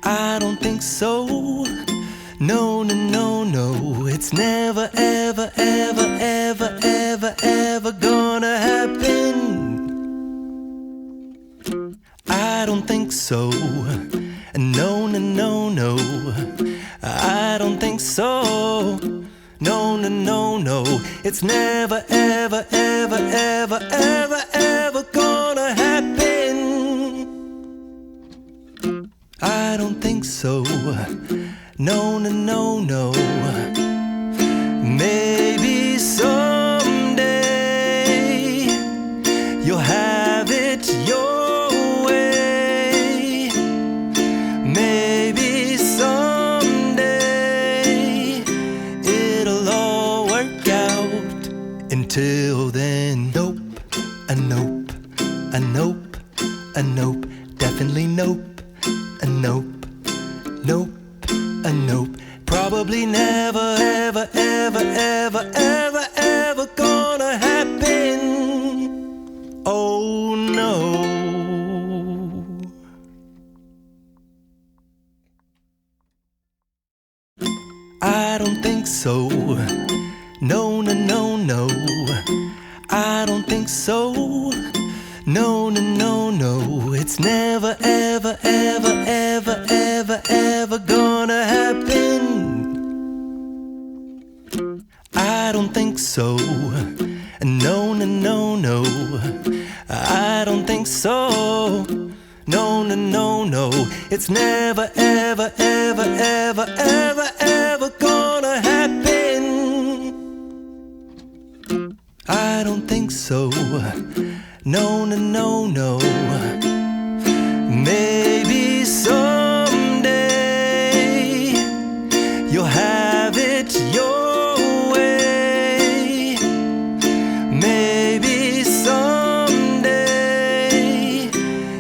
I don't think so. No, no, no, no. It's never, ever, ever, ever, ever, ever gonna happen. I don't think so. No, no, no, no. I don't think so. No, no, no, no. It's never, ever, ever, ever, ever, ever gonna happen. I don't think so. No, no, no, no. Maybe someday you'll have it your way. Maybe someday it'll all work out. Until then, nope, a nope, a nope, a nope, definitely nope, a nope, nope, a nope. Probably never, ever, ever, ever, ever, ever gonna happen. Oh no. I don't think so. No, no, no, no. I don't think so. No, no, no, no. It's never, ever, ever, ever, ever, ever gonna happen. I don't think so. No, no, no, no. I don't think so. No, no, no, no. It's never, ever, ever, ever, ever, ever gonna happen. I don't think so. No, no, no, no. Maybe someday you'll have it your way. Maybe someday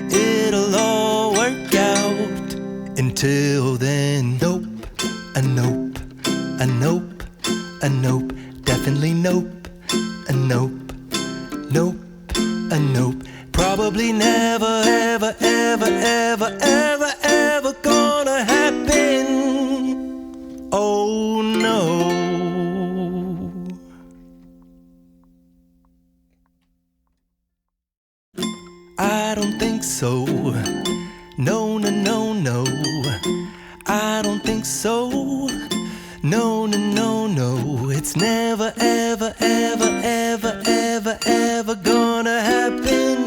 it'll all work out. Until then, nope, a nope, a nope, a nope, definitely nope, a nope, nope, a nope. Probably never, ever, ever, ever, ever, ever gonna happen. Oh no. I don't think so. No, no, no, no. I don't think so. No, no, no, no. It's never, ever, ever, ever, ever, ever gonna happen.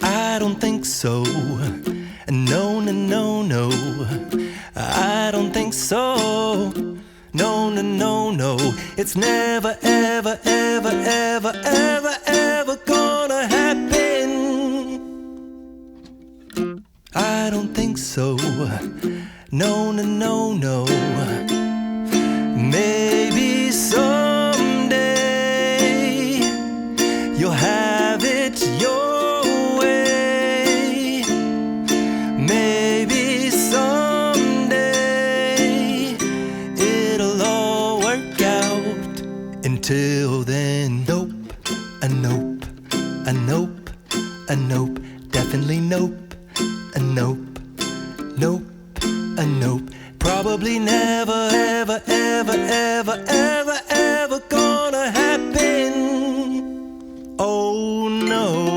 I don't think so. No, no, no, no. I don't think so. No, no, no, no. It's never, ever, ever, ever, ever, ever gonna happen. I don't think so. No, no, no, no. Maybe someday you'll have it your way. Maybe someday it'll all work out. Until then, nope, a nope, a nope, a nope, definitely nope, a nope, nope, a nope. Probably never, ever, ever, ever, ever, ever gonna happen. Oh no.